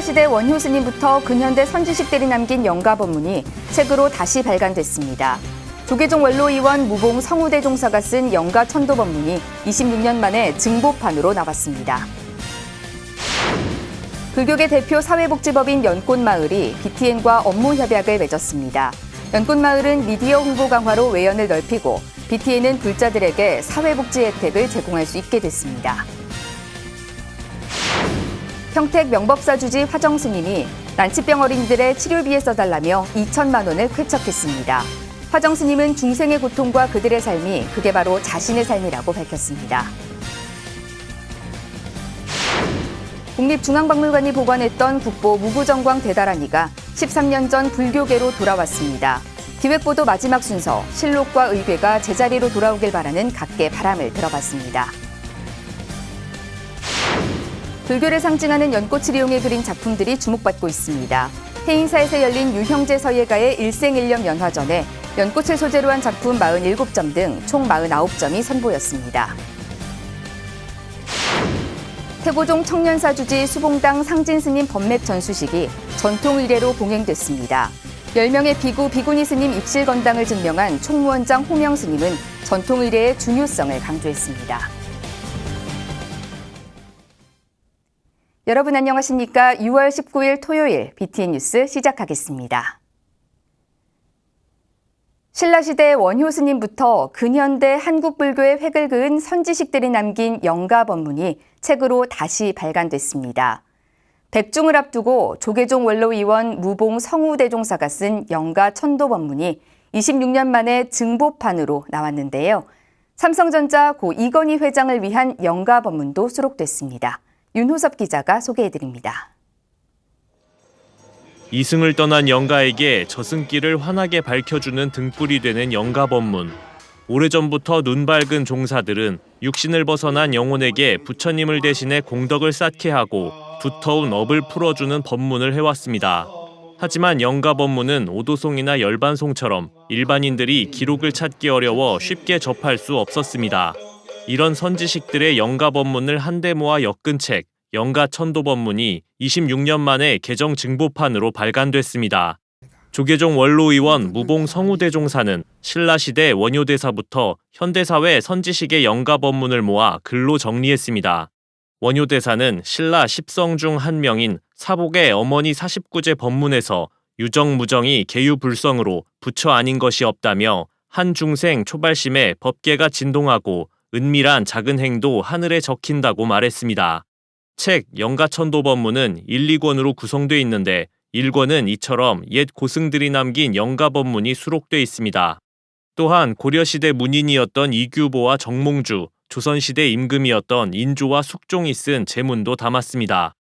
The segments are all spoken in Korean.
신라시대 원효 스님부터 근현대 선지식들이 남긴 영가법문이 책으로 다시 발간됐습니다. 조계종 원로의원 무봉 성우대종사가 쓴 영가천도법문이 26년 만에 증보판으로 나왔습니다. 불교계 대표 사회복지법인 연꽃마을이 BTN과 업무 협약을 맺었습니다. 연꽃마을은 미디어 홍보 강화로 외연을 넓히고 BTN은 불자들에게 사회복지 혜택을 제공할 수 있게 됐습니다. 평택 명법사 주지 화정 스님이 난치병 어린이들의 치료비에 써달라며 2천만 원을 쾌척했습니다. 화정 스님은 중생의 고통과 그들의 삶이 그게 바로 자신의 삶이라고 밝혔습니다. 국립중앙박물관이 보관했던 국보 무구정광 대다라니가 13년 전 불교계로 돌아왔습니다. 기획보도 마지막 순서, 실록과 의궤가 제자리로 돌아오길 바라는 각계 바람을 들어봤습니다. 불교를 상징하는 연꽃을 이용해 그린 작품들이 주목받고 있습니다. 해인사에서 열린 유형재 서예가의 일생일념 연화전에 연꽃을 소재로 한 작품 47점 등 총 49점이 선보였습니다. 태고종 청년사주지 수봉당 상진스님 법맥 전수식이 전통의례로 봉행됐습니다. 10명의 비구, 비구니 스님 입실 건당을 증명한 총무원장 호명 스님은 전통의례의 중요성을 강조했습니다. 여러분 안녕하십니까? 6월 19일 토요일 BTN 뉴스 시작하겠습니다. 신라시대 원효 스님부터 근현대 한국 불교의 획을 그은 선지식들이 남긴 영가법문이 책으로 다시 발간됐습니다. 백중을 앞두고 조계종 원로의원 무봉 성우대종사가 쓴 영가천도법문이 26년 만에 증보판으로 나왔는데요. 삼성전자 고 이건희 회장을 위한 영가법문도 수록됐습니다. 윤호섭 기자가 소개해드립니다. 이승을 떠난 영가에게 저승길을 환하게 밝혀주는 등불이 되는 영가법문. 오래전부터 눈 밝은 종사들은 육신을 벗어난 영혼에게 부처님을 대신해 공덕을 쌓게 하고 두터운 업을 풀어주는 법문을 해왔습니다. 하지만 영가법문은 오도송이나 열반송처럼 일반인들이 기록을 찾기 어려워 쉽게 접할 수 없었습니다. 이런 선지식들의 영가법문을 한데 모아 엮은 책, 영가천도법문이 26년 만에 개정 증보판으로 발간됐습니다. 조계종 원로의원 무봉 성우대종사는 신라시대 원효대사부터 현대사회 선지식의 영가법문을 모아 글로 정리했습니다. 원효대사는 신라 10성 중 한 명인 사복의 어머니 49제 법문에서 유정무정이 계유불성으로 부처 아닌 것이 없다며 한 중생 초발심에 법계가 진동하고 은밀한 작은 행도 하늘에 적힌다고 말했습니다. 책 영가천도법문은 1, 2권으로 구성돼 있는데 1권은 이처럼 옛 고승들이 남긴 영가법문이 수록돼 있습니다. 또한 고려시대 문인이었던 이규보와 정몽주, 조선시대 임금이었던 인조와 숙종이 쓴 제문도 담았습니다.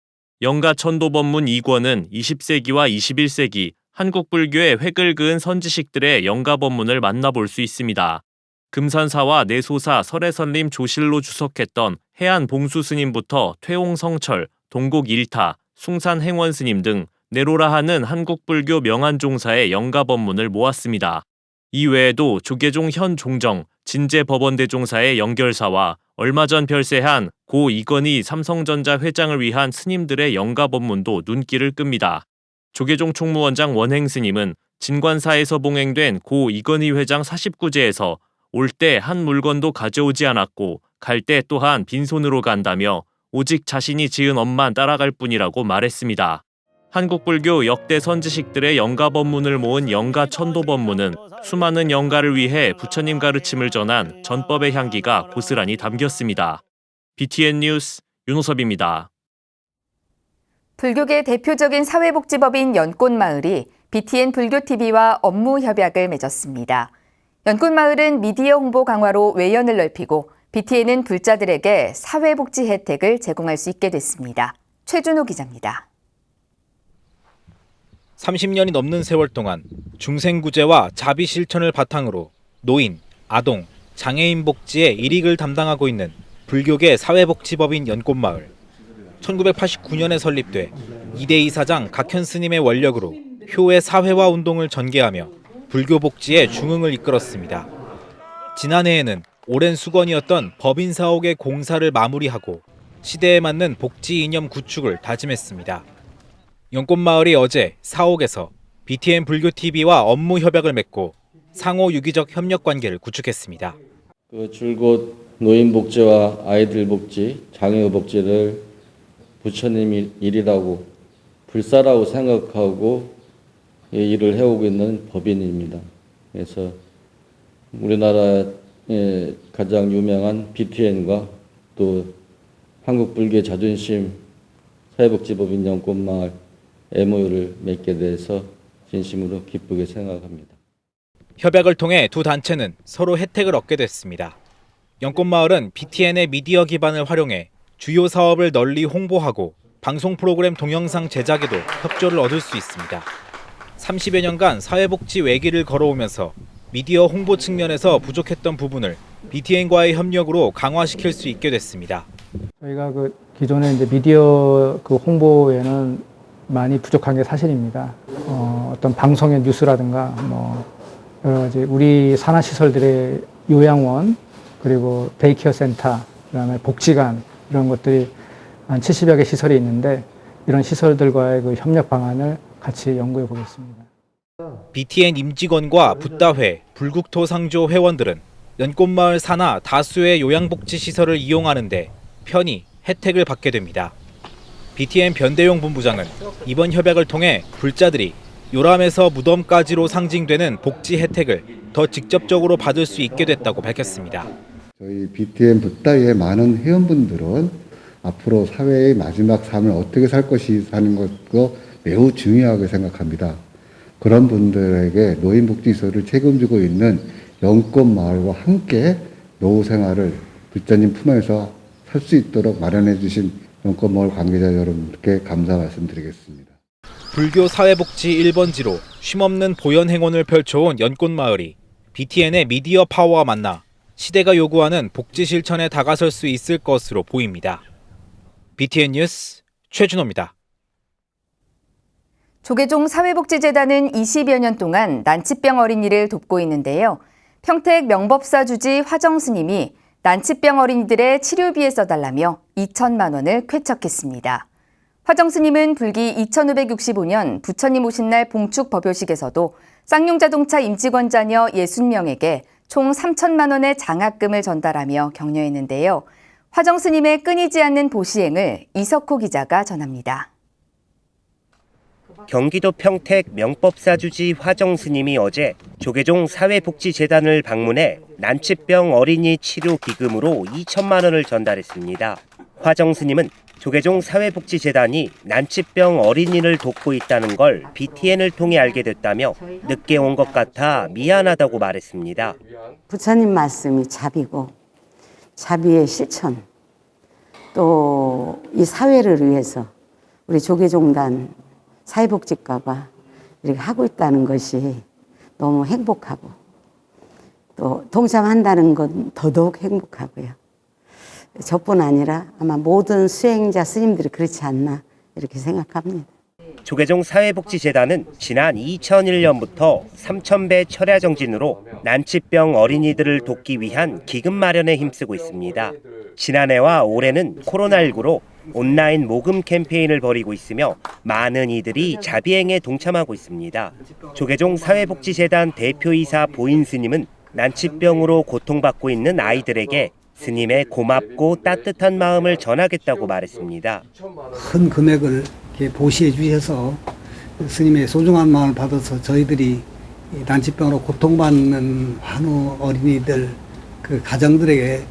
영가천도법문 2권은 20세기와 21세기 한국 불교의 획을 그은 선지식들의 영가법문을 만나볼 수 있습니다. 금산사와 내소사 설해선림 조실로 주석했던 해안봉수스님부터 퇴홍성철, 동곡일타, 숭산행원스님 등 내로라 하는 한국불교 명안종사의 영가법문을 모았습니다. 이외에도 조계종 현종정, 진제법원대종사의 영결사와 얼마 전 별세한 고 이건희 삼성전자 회장을 위한 스님들의 영가법문도 눈길을 끕니다. 조계종 총무원장 원행스님은 진관사에서 봉행된 고 이건희 회장 49제에서 올 때 한 물건도 가져오지 않았고 갈 때 또한 빈손으로 간다며 오직 자신이 지은 업만 따라갈 뿐이라고 말했습니다. 한국불교 역대 선지식들의 영가법문을 모은 영가천도법문은 수많은 영가를 위해 부처님 가르침을 전한 전법의 향기가 고스란히 담겼습니다. BTN 뉴스 윤호섭입니다. 불교계 대표적인 사회복지법인 연꽃마을이 BTN 불교TV와 업무 협약을 맺었습니다. 연꽃마을은 미디어 홍보 강화로 외연을 넓히고 BTN은 불자들에게 사회복지 혜택을 제공할 수 있게 됐습니다. 최준호 기자입니다. 30년이 넘는 세월 동안 중생구제와 자비 실천을 바탕으로 노인, 아동, 장애인 복지의 일익을 담당하고 있는 불교계 사회복지법인 연꽃마을. 1989년에 설립돼 이대희 사장 각현 스님의 원력으로 효의 사회화 운동을 전개하며 불교 복지의 중흥을 이끌었습니다. 지난해에는 오랜 수건이었던 법인 사옥의 공사를 마무리하고 시대에 맞는 복지 이념 구축을 다짐했습니다. 연꽃마을이 어제 사옥에서 BTN 불교TV와 업무 협약을 맺고 상호 유기적 협력 관계를 구축했습니다. 줄곧 노인 복지와 아이들 복지, 장애우 복지를 부처님 일이라고 불사라고 생각하고 일을 해오고 있는 법인입니다. 그래서 우리나라의 가장 유명한 BTN과 또 한국 불교의 자존심 사회복지법인 연꽃마을 MOU를 맺게 돼서 진심으로 기쁘게 생각합니다. 협약을 통해 두 단체는 서로 혜택을 얻게 됐습니다. 연꽃마을은 BTN의 미디어 기반을 활용해 주요 사업을 널리 홍보하고 방송 프로그램 동영상 제작에도 협조를 얻을 수 있습니다. 30여 년간 사회복지 외길을 걸어오면서 미디어 홍보 측면에서 부족했던 부분을 BTN과의 협력으로 강화시킬 수 있게 됐습니다. 저희가 기존에 이제 미디어 홍보에는 많이 부족한 게 사실입니다. 어떤 방송의 뉴스라든가 여러 가지 우리 산하시설들의 요양원, 그리고 데이케어 센터, 그다음에 복지관 이런 것들이 한 70여 개 시설이 있는데 이런 시설들과의 협력 방안을 같이 연구해 보겠습니다. BTN 임직원과 붓다회, 불국토상조 회원들은 연꽃마을 산하 다수의 요양복지시설을 이용하는데 편히 혜택을 받게 됩니다. BTN 변대용 본부장은 이번 협약을 통해 불자들이 요람에서 무덤까지로 상징되는 복지 혜택을 더 직접적으로 받을 수 있게 됐다고 밝혔습니다. 저희 BTN 붓다위의 많은 회원분들은 앞으로 사회의 마지막 삶을 어떻게 살 것이 사는 것도 매우 중요하게 생각합니다. 그런 분들에게 노인복지시설을 책임지고 있는 연꽃마을과 함께 노후 생활을 불자님 품에서 살 수 있도록 마련해 주신 연꽃마을 관계자 여러분께 감사 말씀드리겠습니다. 불교 사회복지 1번지로 쉼없는 보현 행원을 펼쳐온 연꽃마을이 BTN의 미디어 파워와 만나 시대가 요구하는 복지 실천에 다가설 수 있을 것으로 보입니다. BTN 뉴스 최준호입니다. 조계종 사회복지재단은 20여 년 동안 난치병 어린이를 돕고 있는데요. 평택 명법사 주지 화정 스님이 난치병 어린이들의 치료비에 써달라며 2천만 원을 쾌척했습니다. 화정 스님은 불기 2565년 부처님 오신 날 봉축 법요식에서도 쌍용자동차 임직원 자녀 60명에게 총 3천만 원의 장학금을 전달하며 격려했는데요. 화정 스님의 끊이지 않는 보시행을 이석호 기자가 전합니다. 경기도 평택 명법사주지 화정 스님이 어제 조계종 사회복지재단을 방문해 난치병 어린이 치료 기금으로 2천만 원을 전달했습니다. 화정 스님은 조계종 사회복지재단이 난치병 어린이를 돕고 있다는 걸 BTN을 통해 알게 됐다며 늦게 온 것 같아 미안하다고 말했습니다. 부처님 말씀이 자비고 자비의 실천, 또 이 사회를 위해서 우리 조계종단 사회복지과가 이렇게 하고 있다는 것이 너무 행복하고 또 동참한다는 건 더더욱 행복하고요. 저뿐 아니라 아마 모든 수행자 스님들이 그렇지 않나 이렇게 생각합니다. 조계종 사회복지재단은 지난 2001년부터 3,000배 철야 정진으로 난치병 어린이들을 돕기 위한 기금 마련에 힘쓰고 있습니다. 지난해와 올해는 코로나19로 온라인 모금 캠페인을 벌이고 있으며 많은 이들이 자비행에 동참하고 있습니다. 조계종 사회복지재단 대표이사 보인 스님은 난치병으로 고통받고 있는 아이들에게 스님의 고맙고 따뜻한 마음을 전하겠다고 말했습니다. 큰 금액을 이렇게 보시해 주셔서 스님의 소중한 마음을 받아서 저희들이 난치병으로 고통받는 환우 어린이들 그 가정들에게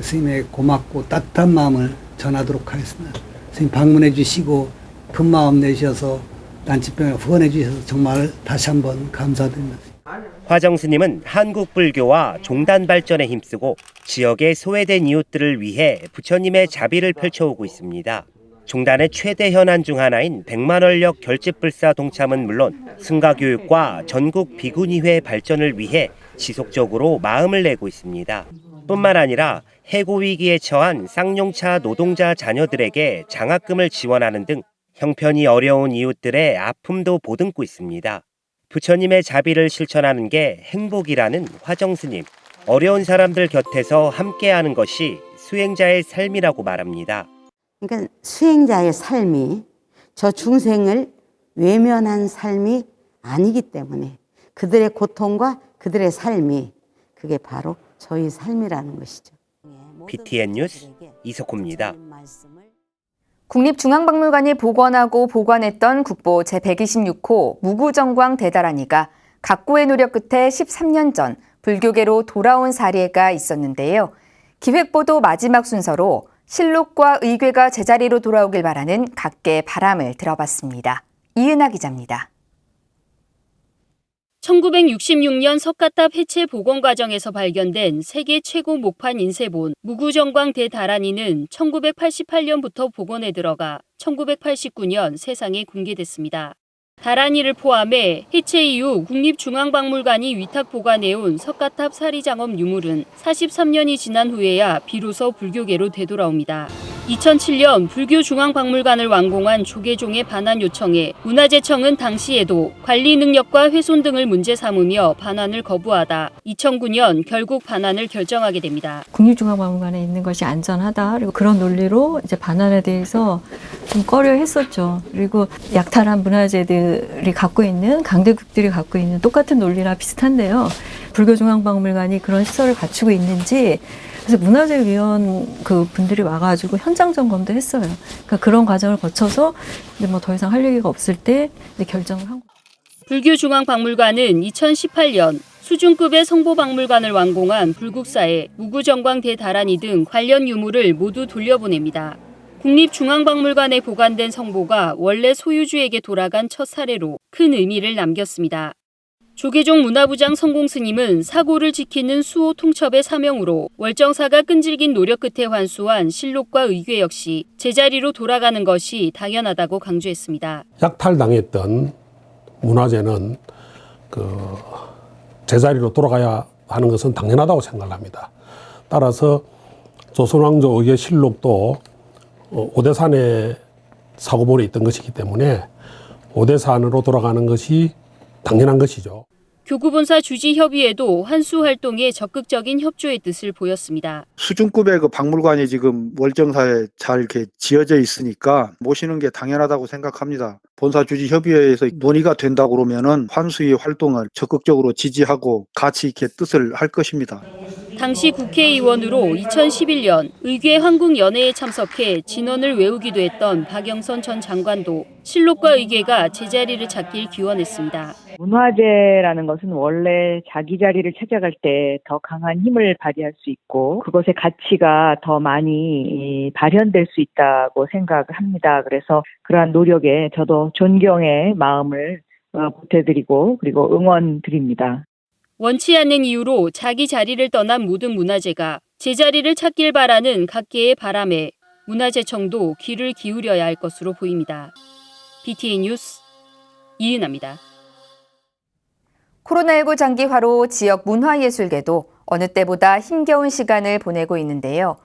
스님의 고맙고 따뜻한 마음을 전하도록 하겠습니다. 스님 방문해 주시고 큰 마음 내셔서 난치병을 후원해 주셔서 정말 다시 한번 감사드립니다. 화정 스님은 한국 불교와 종단 발전에 힘쓰고 지역의 소외된 이웃들을 위해 부처님의 자비를 펼쳐오고 있습니다. 종단의 최대 현안 중 하나인 100만 원력 결집불사 동참은 물론 승가교육과 전국 비구니회 발전을 위해 지속적으로 마음을 내고 있습니다. 뿐만 아니라 해고 위기에 처한 쌍용차 노동자 자녀들에게 장학금을 지원하는 등 형편이 어려운 이웃들의 아픔도 보듬고 있습니다. 부처님의 자비를 실천하는 게 행복이라는 화정 스님. 어려운 사람들 곁에서 함께하는 것이 수행자의 삶이라고 말합니다. 그러니까 수행자의 삶이 저 중생을 외면한 삶이 아니기 때문에 그들의 고통과 그들의 삶이 그게 바로 저희 삶이라는 것이죠. BTN 뉴스 이석호입니다. 국립중앙박물관이 복원하고 보관했던 국보 제126호 무구정광 대다라니가 각고의 노력 끝에 13년 전 불교계로 돌아온 사례가 있었는데요. 기획보도 마지막 순서로 실록과 의궤가 제자리로 돌아오길 바라는 각계의 바람을 들어봤습니다. 이은하 기자입니다. 1966년 석가탑 해체 복원 과정에서 발견된 세계 최고 목판 인쇄본 무구정광 대다라니는 1988년부터 복원에 들어가 1989년 세상에 공개됐습니다. 다라니를 포함해 해체 이후 국립중앙박물관이 위탁 보관해온 석가탑 사리장엄 유물은 43년이 지난 후에야 비로소 불교계로 되돌아옵니다. 2007년 불교중앙박물관을 완공한 조계종의 반환 요청에 문화재청은 당시에도 관리 능력과 훼손 등을 문제 삼으며 반환을 거부하다 2009년 결국 반환을 결정하게 됩니다. 국립중앙박물관에 있는 것이 안전하다. 그리고 그런 논리로 이제 반환에 대해서 좀 꺼려 했었죠. 그리고 약탈한 문화재들이 갖고 있는 강대국들이 갖고 있는 똑같은 논리랑 비슷한데요. 불교중앙박물관이 그런 시설을 갖추고 있는지 그래서 문화재위원 그 분들이 와가지고 현장 점검도 했어요. 그러니까 그런 과정을 거쳐서 이제 뭐 더 이상 할 얘기가 없을 때 이제 결정을 한 거죠. 불교중앙박물관은 2018년 수준급의 성보박물관을 완공한 불국사에 무구정광 대다라니 등 관련 유물을 모두 돌려보냅니다. 국립중앙박물관에 보관된 성보가 원래 소유주에게 돌아간 첫 사례로 큰 의미를 남겼습니다. 조계종 문화부장 성공스님은 사고를 지키는 수호 통첩의 사명으로 월정사가 끈질긴 노력 끝에 환수한 실록과 의궤 역시 제자리로 돌아가는 것이 당연하다고 강조했습니다. 약탈당했던 문화재는 제자리로 돌아가야 하는 것은 당연하다고 생각합니다. 따라서 조선왕조 의궤 실록도 오대산에 사고본에 있던 것이기 때문에 오대산으로 돌아가는 것이 당연한 것이죠. 교구본사 주지협의회도 환수 활동에 적극적인 협조의 뜻을 보였습니다. 수준급의 그 박물관이 지금 월정사에 잘 이렇게 지어져 있으니까 모시는 게 당연하다고 생각합니다. 본사 주지협의회에서 논의가 된다고 그러면은 환수의 활동을 적극적으로 지지하고 같이 이렇게 뜻을 할 것입니다. 당시 국회의원으로 2011년 의궤 황궁연회에 참석해 진언을 외우기도 했던 박영선 전 장관도 실록과 의궤가 제자리를 찾길 기원했습니다. 문화재라는 것은 원래 자기 자리를 찾아갈 때 더 강한 힘을 발휘할 수 있고 그것의 가치가 더 많이 발현될 수 있다고 생각을 합니다. 그래서 그러한 노력에 저도 존경의 마음을 보태드리고 그리고 응원드립니다. 원치 않는 이유로 자기 자리를 떠난 모든 문화재가 제자리를 찾길 바라는 각계의 바람에 문화재청도 귀를 기울여야 할 것으로 보입니다. BTN 뉴스 이은하입니다. 코로나19 장기화로 지역 문화예술계도 어느 때보다 힘겨운 시간을 보내고 있는데요.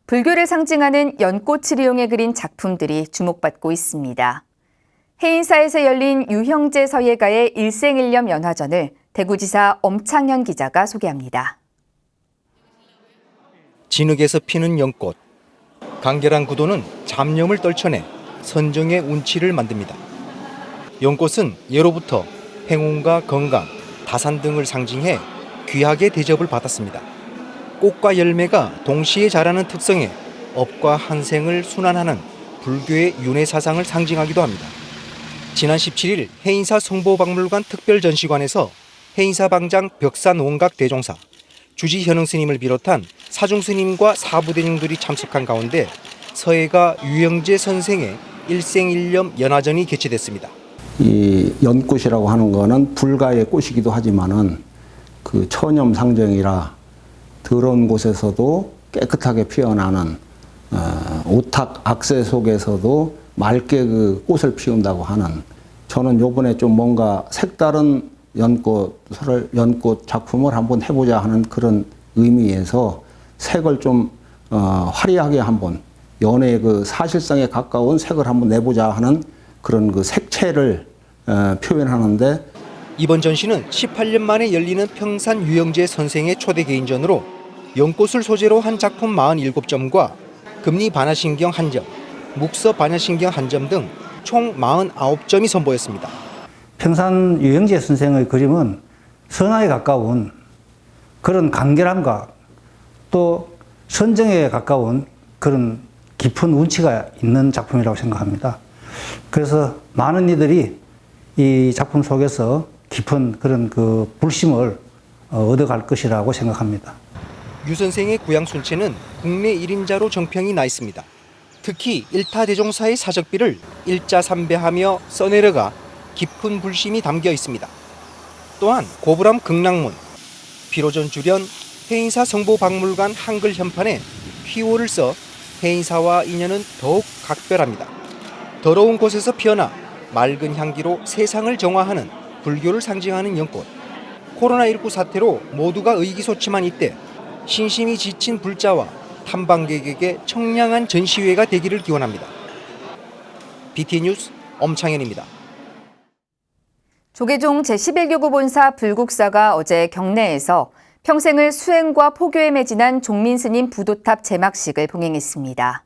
불교를 상징하는 연꽃을 이용해 그린 작품들이 주목받고 있습니다. 해인사에서 열린 유형재 서예가의 일생일념 연화전을 대구지사 엄창현 기자가 소개합니다. 진흙에서 피는 연꽃. 간결한 구도는 잡념을 떨쳐내 선정의 운치를 만듭니다. 연꽃은 예로부터 행운과 건강, 다산 등을 상징해 귀하게 대접을 받았습니다. 꽃과 열매가 동시에 자라는 특성에 업과 한생을 순환하는 불교의 윤회 사상을 상징하기도 합니다. 지난 17일 해인사 성보박물관 특별전시관에서 해인사 방장 벽산 원각 대종사, 주지현흥 스님을 비롯한 사중 스님과 사부대중들이 참석한 가운데 서예가 유형재 선생의 일생일념 연화전이 개최됐습니다. 이 연꽃이라고 하는 거는 불가의 꽃이기도 하지만은 그 천염 상정이라 더러운 곳에서도 깨끗하게 피어나는 오탁 악세 속에서도 맑게 그 꽃을 피운다고 하는, 저는 요번에 좀 뭔가 색다른 연꽃 작품을 한번 해보자 하는 그런 의미에서 색을 좀 화려하게 한번 연의 그 사실성에 가까운 색을 한번 내보자 하는 그런 그 색채를 표현하는데, 이번 전시는 18년 만에 열리는 평산 유형재 선생의 초대 개인전으로 연꽃을 소재로 한 작품 47점과 금리 반야신경 1점, 묵서 반야신경 1점 등 총 49점이 선보였습니다. 평산 유영재 선생의 그림은 선화에 가까운 그런 간결함과 또 선정에 가까운 그런 깊은 운치가 있는 작품이라고 생각합니다. 그래서 많은 이들이 이 작품 속에서 깊은 그런 그 불심을 얻어갈 것이라고 생각합니다. 유 선생의 구양 순체는 국내 1인자로 정평이 나 있습니다. 특히 일타 대종사의 사적비를 일자삼배하며 써내려가 깊은 불심이 담겨 있습니다. 또한 고불암 극락문, 비로전 주련, 해인사 성보박물관 한글 현판에 휘호를 써 해인사와 인연은 더욱 각별합니다. 더러운 곳에서 피어나 맑은 향기로 세상을 정화하는 불교를 상징하는 연꽃. 코로나19 사태로 모두가 의기소침한 이때 신심이 지친 불자와 탐방객에게 청량한 전시회가 되기를 기원합니다. BTN 뉴스 엄창현입니다. 조계종 제11교구 본사 불국사가 어제 경내에서 평생을 수행과 포교에 매진한 종민스님 부도탑 제막식을 봉행했습니다.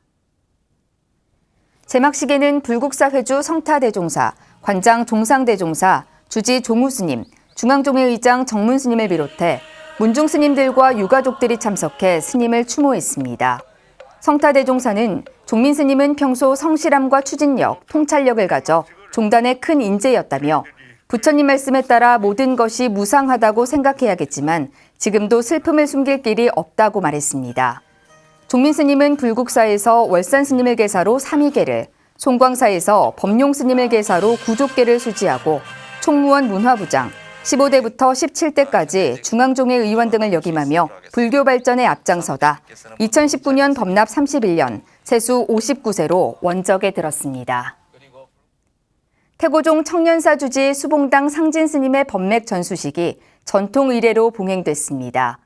제막식에는 불국사 회주 성타대종사, 관장 종상대종사, 주지 종우스님, 중앙종회 의장 정문스님을 비롯해 문중스님들과 유가족들이 참석해 스님을 추모했습니다. 성타대종사는 종민스님은 평소 성실함과 추진력, 통찰력을 가져 종단의 큰 인재였다며 부처님 말씀에 따라 모든 것이 무상하다고 생각해야겠지만 지금도 슬픔을 숨길 길이 없다고 말했습니다. 종민스님은 불국사에서 월산스님을 계사로 삼위계를, 송광사에서 법룡스님을 계사로 구족계를 수지하고 총무원 문화부장, 15대부터 17대까지 중앙종회 의원 등을 역임하며 불교 발전에 앞장서다 2019년 법납 31년, 세수 59세로 원적에 들었습니다. 태고종 청년사 주지 수봉당 상진스님의 법맥 전수식이 전통 의례로 봉행됐습니다.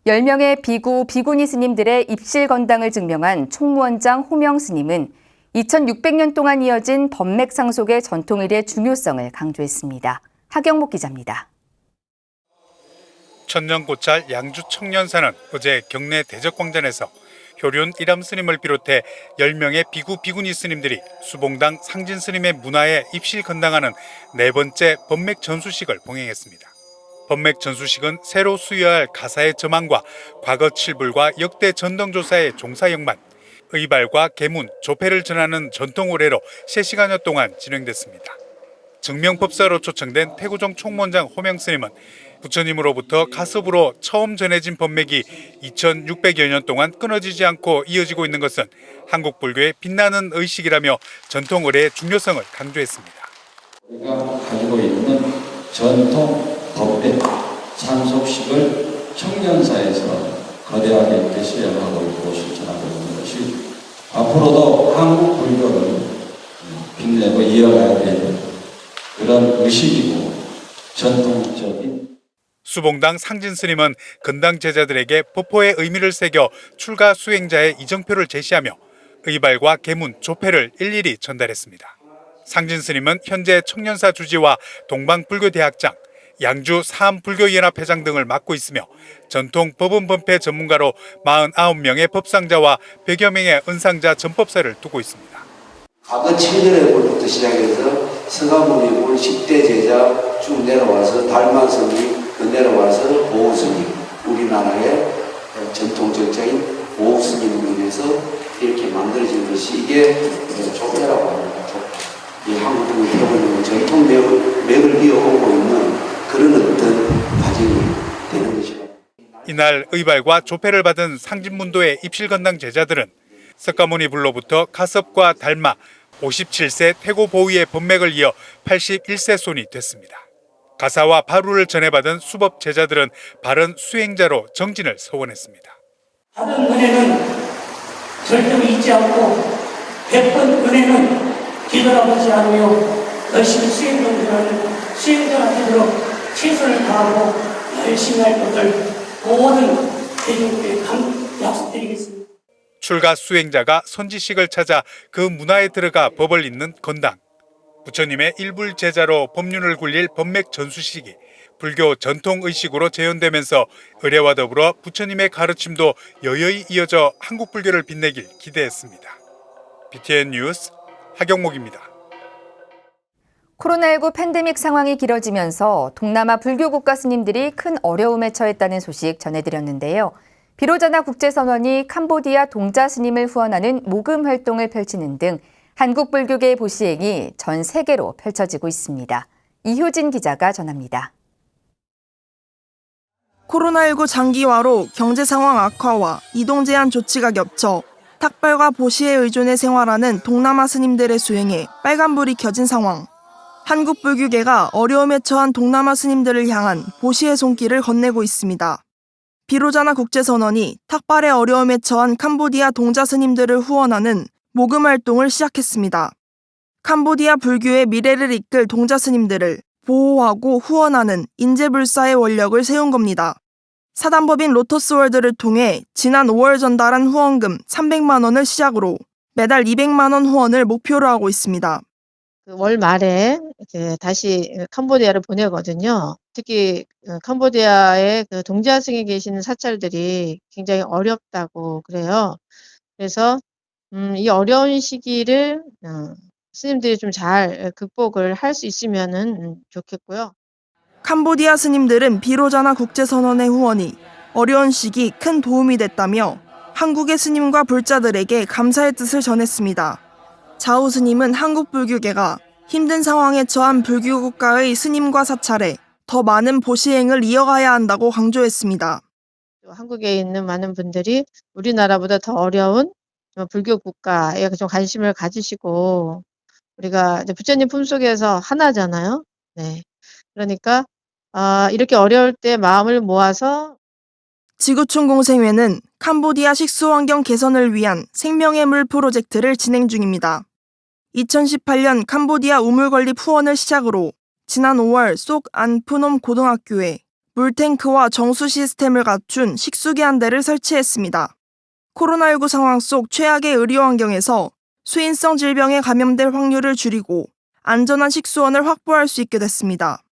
10명의 비구, 비구니 스님들의 입실 건당을 증명한 총무원장 호명 스님은 2600년 동안 이어진 법맥 상속의 전통 의례의 중요성을 강조했습니다. 하경목 기자입니다. 천년고찰 양주 청년사는 어제 경내 대적광전에서 효륜 이람 스님을 비롯해 10명의 비구 비구니 스님들이 수봉당 상진 스님의 문화에 입실 건당하는 네 번째 법맥 전수식을 봉행했습니다. 법맥 전수식은 새로 수여할 가사의 저망과 과거 칠불과 역대 전동조사의 종사역만, 의발과 계문, 조패를 전하는 전통 의례로 3시간여 동안 진행됐습니다. 증명법사로 초청된 태고종 총무원장 호명 스님은 부처님으로부터 가섭으로 처음 전해진 법맥이 2600여 년 동안 끊어지지 않고 이어지고 있는 것은 한국 불교의 빛나는 의식이라며 전통 의례의 중요성을 강조했습니다. 우리가 가지고 있는 전통 법맥 상속식을 청년사에서 거대하게 수행하고 있고 실천하고 있는 것이 앞으로도 한국 불교를 빛내고 이어가야 되는 그런 의식이고 전통적인. 수봉당 상진 스님은 건당 제자들에게 법포의 의미를 새겨 출가 수행자의 이정표를 제시하며 의발과 계문, 조패를 일일이 전달했습니다. 상진 스님은 현재 청년사 주지와 동방불교대학장, 양주 사암불교연합회장 등을 맡고 있으며 전통 법원법회 전문가로 49명의 법상자와 100여 명의 은상자 전법사를 두고 있습니다. 과거 7년에부터 시작해서 서가모니 10대 제자 쭉 내려와서 달만스님 내려와서 보호스님, 우리나라의 전통적인 보호스님으로 인해서 이렇게 만들어진 것이 이게 조패라고 합니다. 이 한국을 태우는 전통 맥을 이어오고 있는 그런 어떤 과정이 되는 것이다. 이날 의발과 조패를 받은 상진문도의 입실건당 제자들은 석가모니 불로부터 가섭과 달마 57세 태고 보위의 법맥을 이어 81세 손이 됐습니다. 가사와 바루를 전해받은 수법 제자들은 바른 수행자로 정진을 서원했습니다. 받은 은혜는 절대로 잊지 않고 베푼 은혜는 뒤돌아보지 않으며 열심히 수행자가 되도록 최선을 다하고 열심히 할 것을 모든 대중께 약속드리겠습니다. 출가 수행자가 선지식을 찾아 그 문화에 들어가 법을 잇는 건당. 부처님의 일불 제자로 법륜을 굴릴 법맥 전수식이 불교 전통의식으로 재현되면서 의례와 더불어 부처님의 가르침도 여여히 이어져 한국 불교를 빛내길 기대했습니다. BTN 뉴스 하경목입니다. 코로나19 팬데믹 상황이 길어지면서 동남아 불교 국가 스님들이 큰 어려움에 처했다는 소식 전해드렸는데요. 비로자나 국제선언이 캄보디아 동자 스님을 후원하는 모금 활동을 펼치는 등 한국 불교계의 보시행이 전 세계로 펼쳐지고 있습니다. 이효진 기자가 전합니다. 코로나19 장기화로 경제 상황 악화와 이동 제한 조치가 겹쳐 탁발과 보시에 의존해 생활하는 동남아 스님들의 수행에 빨간불이 켜진 상황. 한국 불교계가 어려움에 처한 동남아 스님들을 향한 보시의 손길을 건네고 있습니다. 비로자나 국제선언이 탁발의 어려움에 처한 캄보디아 동자 스님들을 후원하는 모금 활동을 시작했습니다. 캄보디아 불교의 미래를 이끌 동자 스님들을 보호하고 후원하는 인재불사의 원력을 세운 겁니다. 사단법인 로터스월드를 통해 지난 5월 전달한 후원금 300만 원을 시작으로 매달 200만 원 후원을 목표로 하고 있습니다. 월 말에 다시 캄보디아를 보내거든요. 특히 캄보디아의 동자승에 계시는 사찰들이 굉장히 어렵다고 그래요. 그래서 이 어려운 시기를 스님들이 좀 잘 극복을 할 수 있으면 좋겠고요. 캄보디아 스님들은 비로자나 국제선언의 후원이 어려운 시기 큰 도움이 됐다며 한국의 스님과 불자들에게 감사의 뜻을 전했습니다. 자우 스님은 한국 불교계가 힘든 상황에 처한 불교 국가의 스님과 사찰에 더 많은 보시행을 이어가야 한다고 강조했습니다. 한국에 있는 많은 분들이 우리나라보다 더 어려운 불교 국가에 좀 관심을 가지시고 우리가 이제 부처님 품속에서 하나잖아요. 네. 그러니까 이렇게 어려울 때 마음을 모아서 지구촌 공생회는 캄보디아 식수환경 개선을 위한 생명의 물 프로젝트를 진행 중입니다. 2018년 캄보디아 우물건립 후원을 시작으로 지난 5월 속 안푸놈 고등학교에 물탱크와 정수 시스템을 갖춘 식수기 한 대를 설치했습니다. 코로나19 상황 속 최악의 의료 환경에서 수인성 질병에 감염될 확률을 줄이고 안전한 식수원을 확보할 수 있게 됐습니다.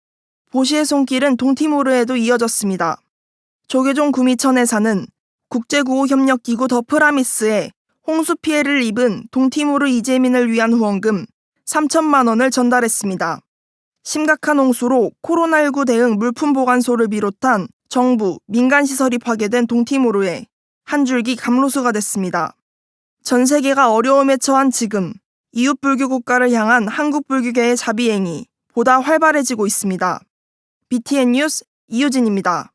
보시의 손길은 동티모르에도 이어졌습니다. 조계종 구미천에 사는 국제구호협력기구 더 프라미스에 홍수 피해를 입은 동티모르 이재민을 위한 후원금 3천만 원을 전달했습니다. 심각한 홍수로 코로나19 대응 물품 보관소를 비롯한 정부, 민간시설이 파괴된 동티모르에 한 줄기 감로수가 됐습니다. 전 세계가 어려움에 처한 지금 이웃 불교 국가를 향한 한국 불교계의 자비행이 보다 활발해지고 있습니다. BTN 뉴스 이유진입니다.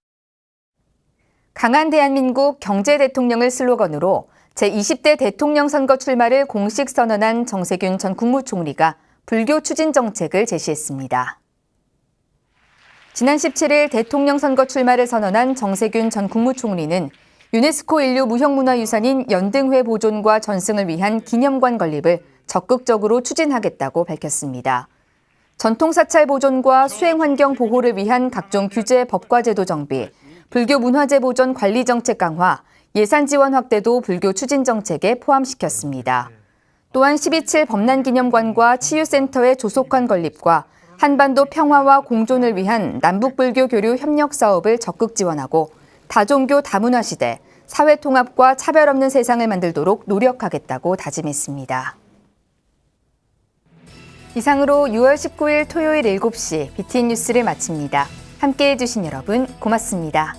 강한 대한민국 경제 대통령을 슬로건으로 제20대 대통령 선거 출마를 공식 선언한 정세균 전 국무총리가 불교 추진 정책을 제시했습니다. 지난 17일 대통령 선거 출마를 선언한 정세균 전 국무총리는 유네스코 인류 무형문화유산인 연등회 보존과 전승을 위한 기념관 건립을 적극적으로 추진하겠다고 밝혔습니다. 전통사찰 보존과 수행환경 보호를 위한 각종 규제 법과 제도 정비, 불교 문화재 보존 관리 정책 강화, 예산 지원 확대도 불교 추진 정책에 포함시켰습니다. 또한 12.7 범난기념관과 치유센터의 조속한 건립과 한반도 평화와 공존을 위한 남북불교 교류 협력 사업을 적극 지원하고 다종교 다문화 시대, 사회 통합과 차별 없는 세상을 만들도록 노력하겠다고 다짐했습니다. 이상으로 6월 19일 토요일 7시 BTN 뉴스를 마칩니다. 함께해 주신 여러분 고맙습니다.